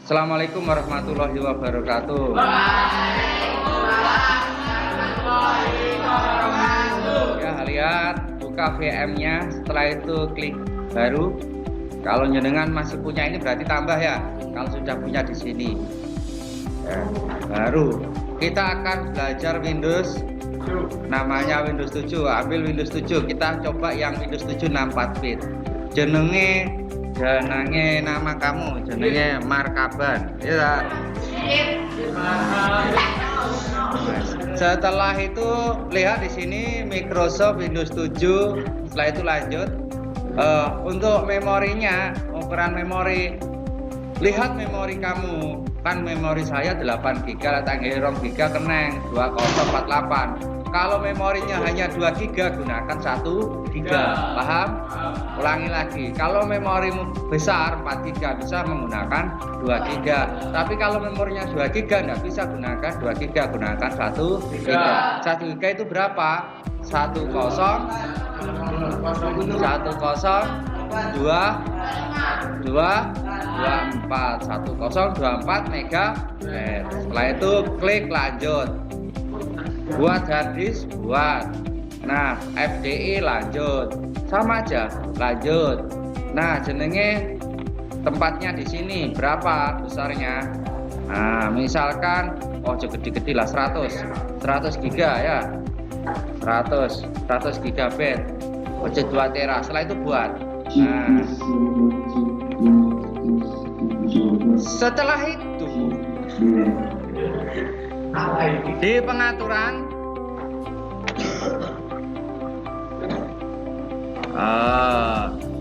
Assalamualaikum warahmatullahi wabarakatuh. Ya, lihat buka VM-nya, setelah itu klik baru. Kalau jenengan masih punya ini berarti tambah ya. Kalau sudah punya di sini, ya, baru kita akan belajar Windows. Namanya Windows 7. Ambil Windows 7. Kita coba yang Windows 7 64 bit. Jenenge nama kamu, jenenge Markaban. Ya. Setelah itu lihat di sini Microsoft Windows 7. Setelah itu lanjut. Untuk memorinya, ukuran memori, lihat memori kamu. Kan memori saya 8 GB, tanggal ROM GB keneng 2048. Kalau memorinya hanya 2 GB, gunakan 1 GB. Paham? Ulangi lagi. Kalau memorimu besar 4 GB, bisa menggunakan 2 GB. Tapi kalau memorinya 2 GB, tidak bisa gunakan 2 GB, gunakan 1 GB. 1 GB itu berapa? 1024 MB. Setelah itu klik lanjut. Buat harddisk buat. Nah, FDI lanjut. Sama aja, lanjut. Nah, jenenge tempatnya di sini berapa besarnya? Nah, misalkan gede-gede lah 100 GB ya. 100 GB. 2 tera. Setelah itu buat. Nah, setelah itu di pengaturan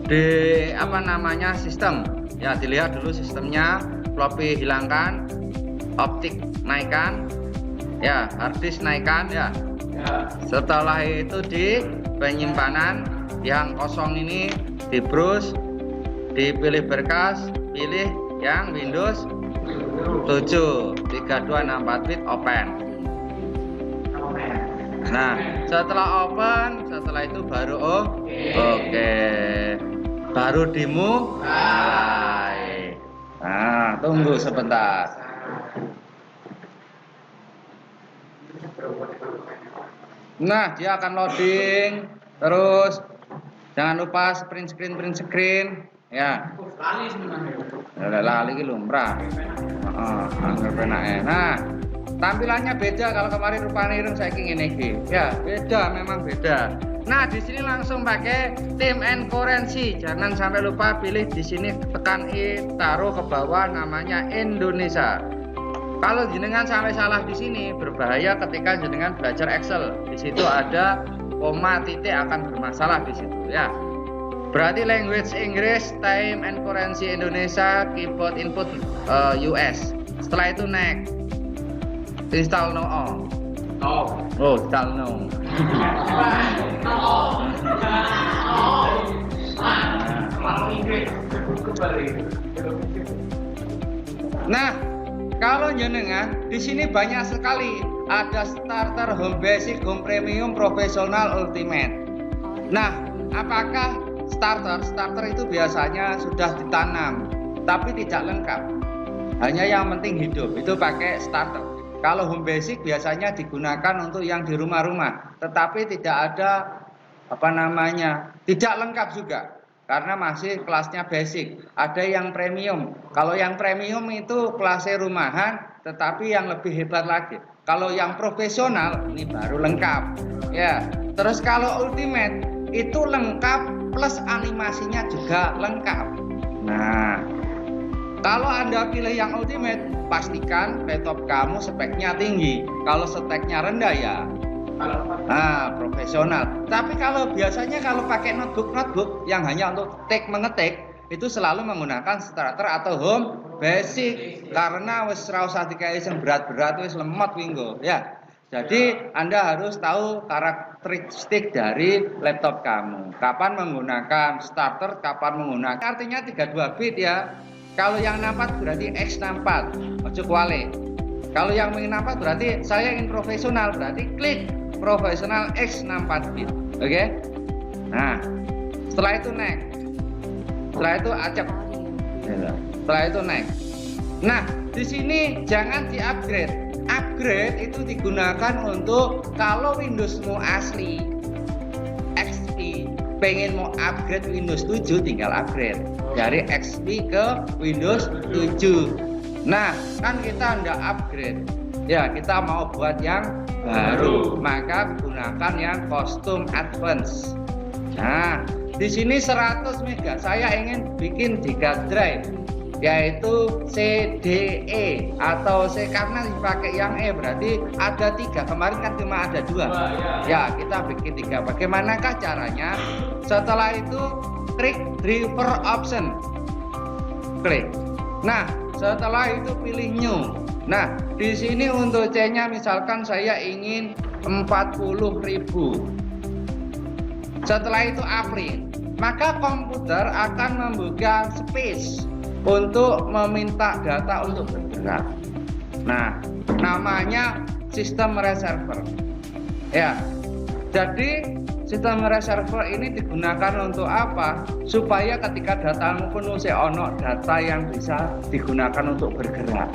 di sistem ya, dilihat dulu sistemnya. Floppy hilangkan, optik naikkan ya, harddisk naikkan ya. Setelah itu di penyimpanan yang kosong ini di browse, dipilih berkas, pilih yang Windows 7 3264 bit open. Nah, setelah open, setelah itu baru oke. Baru dimulai. Nah, tunggu sebentar. Nah, dia akan loading. Terus jangan lupa print screen ya. Lali iki lumrah. Nah, tampilannya beda. Kalau kemarin rupanya ireng, saya ingin iki. Ya, beda, memang beda. Nah, di sini langsung pakai Team and Currency. Jangan sampai lupa pilih di sini, tekan I, taruh ke bawah namanya Indonesia. Kalau jenengan sampai salah di sini, berbahaya ketika jenengan belajar Excel. Di situ ada koma, titik akan bermasalah di situ ya. Berarti language Inggris, time and currency Indonesia, keyboard input US. Setelah itu next. Install no all. Install no. Nah, kalau jenengan di sini banyak sekali, ada starter, home basic, home premium, profesional, ultimate. Nah, apakah starter itu biasanya sudah ditanam tapi tidak lengkap, hanya yang penting hidup, itu pakai starter. Kalau home basic biasanya digunakan untuk yang di rumah-rumah, tetapi tidak ada tidak lengkap juga karena masih kelasnya basic. Ada yang premium. Kalau yang premium itu kelasnya rumahan, tetapi yang lebih hebat lagi, kalau yang profesional ini baru lengkap ya. Terus kalau ultimate itu lengkap plus animasinya juga lengkap. Nah, kalau Anda pilih yang ultimate, pastikan laptop kamu speknya tinggi. Kalau speknya rendah ya profesional. Tapi kalau biasanya kalau pakai notebook yang hanya untuk mengetik, itu selalu menggunakan starter atau home basic karena wis ra usah dikai sing berat-berat, wis lemot winggo ya. Jadi Anda harus tahu karakteristik dari laptop kamu. Kapan menggunakan starter, kapan menggunakan. Artinya 32 bit ya. Kalau yang 64 berarti X64. Ojo kuali. Kalau yang ingin 64 berarti saya ingin profesional, berarti klik profesional X64 bit. Oke? Nah, setelah itu next. Setelah itu acep. Setelah itu next. Nah, di sini jangan di-upgrade. Upgrade itu digunakan untuk kalau Windowsmu asli XP, pengen mau upgrade Windows 7 tinggal upgrade dari XP ke Windows 7. Nah, kan kita ndak upgrade. Ya, kita mau buat yang baru, maka gunakan yang custom advance. Nah, di sini 100 MB. Saya ingin bikin giga drive yaitu CDE atau C karena dipakai yang E berarti ada 3, kemarin kan cuma ada 2 ya, kita bikin 3. Bagaimanakah caranya? Setelah itu klik driver option, klik. Nah, setelah itu pilih new. Nah, di sini untuk C nya misalkan saya ingin 40.000. Setelah itu apply, maka komputer akan membuka space untuk meminta data untuk bergerak. Nah, namanya sistem reserver. Ya, jadi sistem reserver ini digunakan untuk apa? Supaya ketika datamu penuh ono data yang bisa digunakan untuk bergerak.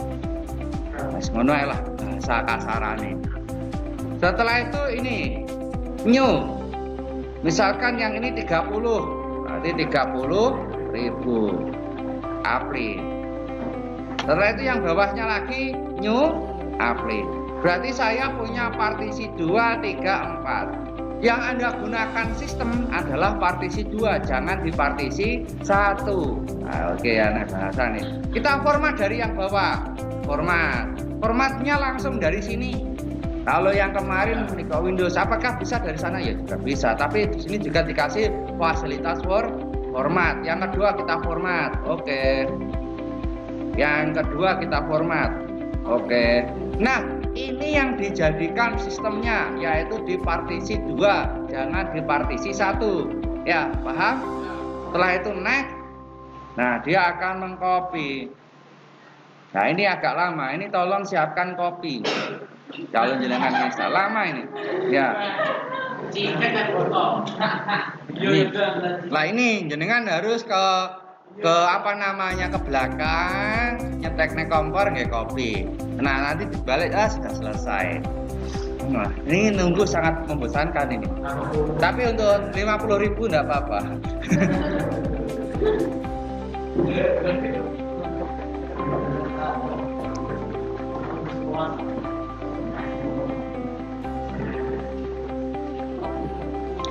Mas ngono lah bahasa kasarane. Setelah itu ini new. Misalkan yang ini 30, berarti 30.000. Apply. Setelah itu yang bawahnya lagi new apply. Berarti saya punya partisi 2, 3, 4. Yang Anda gunakan sistem adalah partisi 2, jangan di partisi 1. Nah, oke ya, nah bahasa nih. Kita format dari yang bawah. Formatnya langsung dari sini. Kalau yang kemarin di Windows, apakah bisa dari sana? Ya juga bisa, tapi di sini juga dikasih fasilitas format. Yang kedua kita format, oke. Yang kedua kita format, oke. Nah, ini yang dijadikan sistemnya, yaitu di partisi 2, jangan di partisi 1. Ya, paham? Setelah itu next. Nah, dia akan mengcopy. Nah, ini agak lama. Ini tolong siapkan copy. Kalau jenengan install lama ini. Ya. Lah ini jenengan harus ke apa namanya, ke belakang, nyetek kompor nggak kopi. Nah, nanti dibalik sudah selesai. Nah, ini nunggu sangat membosankan ini. Tapi untuk 50.000 enggak apa-apa.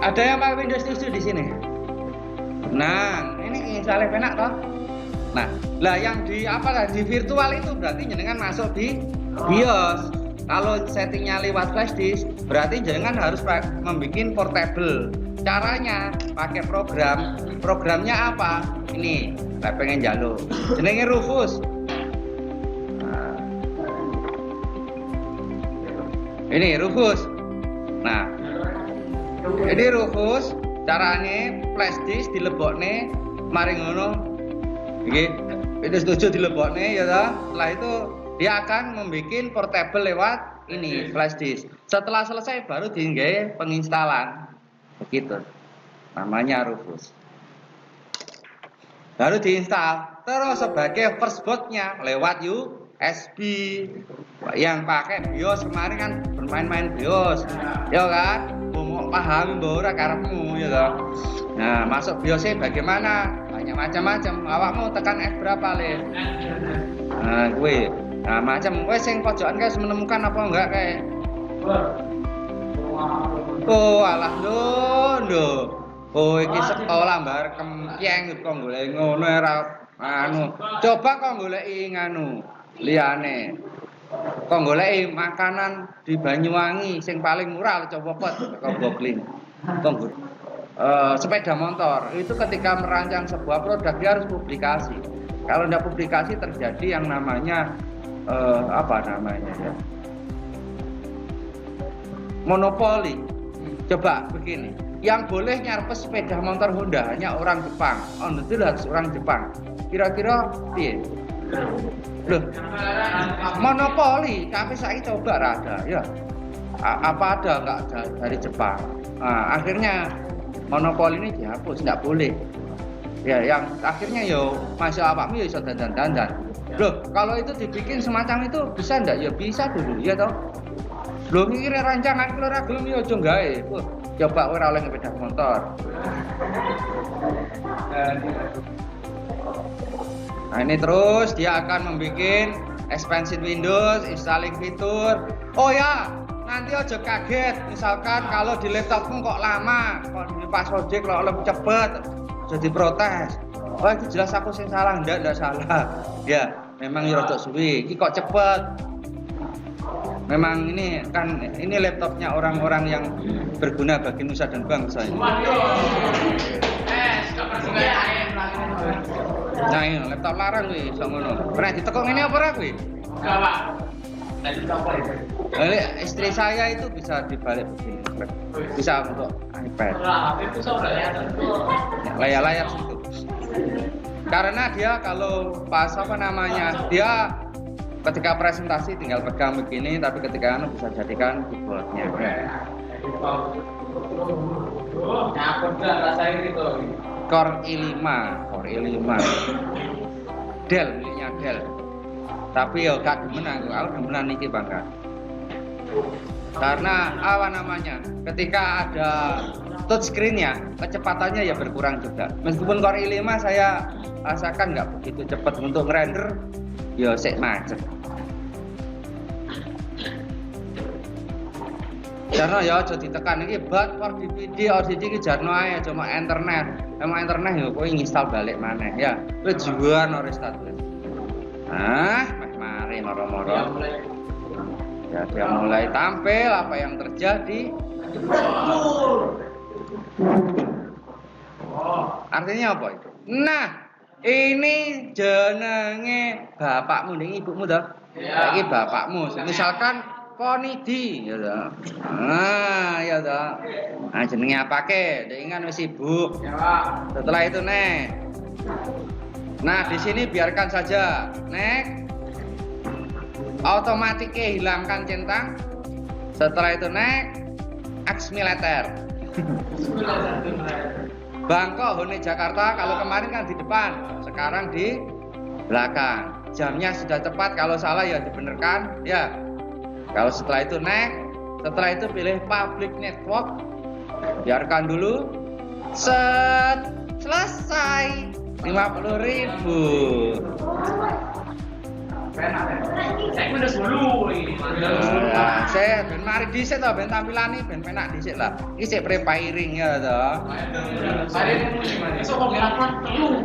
Ada yang pakai Windows 7 di sini. Nah, ini install enak toh. Nah, lah yang di apa lah di virtual itu berarti jenengan masuk di BIOS. Kalau settingnya lewat flash disk, berarti jenengan harus membuat portable. Caranya pakai program. Programnya apa? Ini, saya pengen jaluk. Jenenge Rufus. Nah. Ini Rufus. Nah, ini Rufus, carane flash disk dilebokne, mari ngono. Iki Windows 7 dilebokne ya ta. Setelah itu dia akan membuat portable lewat ini flash disk. Setelah selesai baru diinggahi penginstalan. Begitu. Namanya Rufus. Baru diinstal. Terus sebagai first bootnya lewat USB. Yang pakai BIOS kemarin kan bermain-main BIOS. Ya kan? Mau pahami bahwa ora karepmu ya toh. Nah, masuk BIOS bagaimana? Banyak macam-macam. Awakmu tekan F berapa, Le? Nah, gue. Nah, macam kowe sing pojokan guys menemukan apa enggak kayak? Oh, alah lho. Oh, iki sekolah bar kempieng kok golek ngono ora anu. Coba kok goleki nganu liyane. Kok goleki makanan di Banyuwangi sing paling murah coba kok googling. Sepeda motor itu ketika merancang sebuah produk dia harus publikasi. Kalau tidak publikasi terjadi yang namanya apa namanya ya? Monopoli. Coba begini, yang boleh nyarpes sepeda motor Honda hanya orang Jepang. Oh, itu harus orang Jepang. Kira-kira piye? Loh, monopoli, tapi saya coba ada, ya. Apa ada enggak ada dari Jepang? Nah, akhirnya monopoli ini dihapus, enggak boleh. Ya, yang akhirnya yo masih awakmu yo iso dandan-dandan. Loh, kalau itu dibikin semacam itu bisa enggak? Ya bisa dulu, ya toh. Loh, ini rancangan kalau ora gelem ya aja gawe. Coba ora oleh sepeda motor. Nah, ini terus dia akan membuat expansion Windows, installing fitur. Oh ya, nanti aja kaget. Misalkan kalau di laptopmu kok lama, kok di password kok lebih cepet, jadi protes. Oh itu jelas aku sing salah, enggak salah. Ya, memang ya rada suwi. Iki kok cepet. Memang ini kan ini laptopnya orang-orang yang berguna bagi nusa dan bangsa ini. Nah, ini laptop larang kuwi iso ngono. Pernah ditekuk ngene apa ora kuwi? Enggak, Pak. Lanjut apa itu? Istri saya itu bisa dibalik begini. Bisa untuk iPad. Itu soalnya Layar-layar situ. Karena dia kalau pas apa namanya, dia ketika presentasi tinggal pegang begini, tapi ketika bisa jadikan keyboardnya. Nah, aku udah rasain gitu. Core i5. Dell, miliknya Dell. Tapi ya gak demen aku demenan iki bangga. Karena apa namanya? Ketika ada touchscreen-nya, kecepatannya ya berkurang juga. Meskipun Core i5 saya rasakan nggak begitu cepat untuk render, ya sik macet. Jarno ya aja ditekan iki bat for DVD iki jarno ae cuma internet. Emang internet ya kowe nginstal balik maneh ya. Kowe juan ora status. Mari moro-moro. Ya dia mulai tampil apa yang terjadi. Artinya apa itu? Nah, ini jenenge bapakmu ning ibumu toh. Iki bapakmu. Misalkan Konidi ya toh. Ya toh. Nah, jenenge apake? Dengan wis sibuk. Ya, Pak. Setelah itu, Nek. Nah, di sini biarkan saja, Nek. Otomatis hilangkan centang. Setelah itu, Nek, X militer. Bangkok, Hone Jakarta. Kalau kemarin kan di depan, sekarang di belakang. Jamnya sudah tepat. Kalau salah ya dibenarkan. Ya. Kalau setelah itu next, setelah itu pilih public network. Biarkan dulu. Selesai. 50.000. Saya udah dulu ini. Saya ben mari dhisik to ben tampilane ben penak dhisik lah. Iki sik preparing ya to. Mari iso kok ngelakon telu.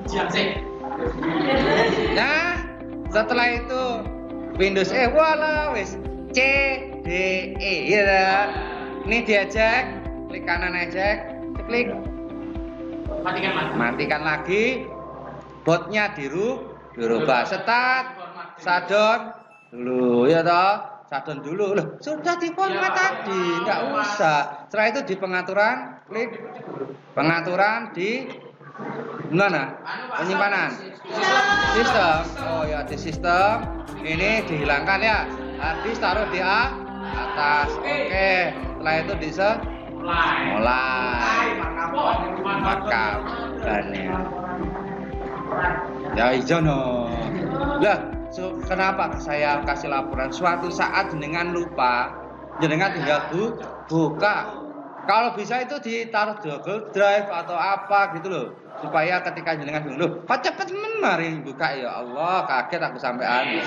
Siap sih. Nah, setelah itu Windows wala wis C D E ya. Ini diajak, klik kanan aja, klik matikan lagi. Botnya dirubah start shutdown dulu ya toh. Shutdown dulu loh. Sudah di format tadi, enggak usah. Setelah itu di pengaturan, klik pengaturan di mana? Penyimpanan. Sistem. Oh ya di sistem. Ini dihilangkan ya. Habis taruh di atas. Oke. Setelah itu mulai. Maka bannya. Ya ijono. Lah, kenapa saya kasih laporan? Suatu saat jenengan lupa, jenengan tinggal buka. Kalau bisa itu ditaruh di Google Drive atau apa gitu loh. Supaya ketika jenengan bingung, loh, kok cepet mari buka ya Allah, kaget aku sampean.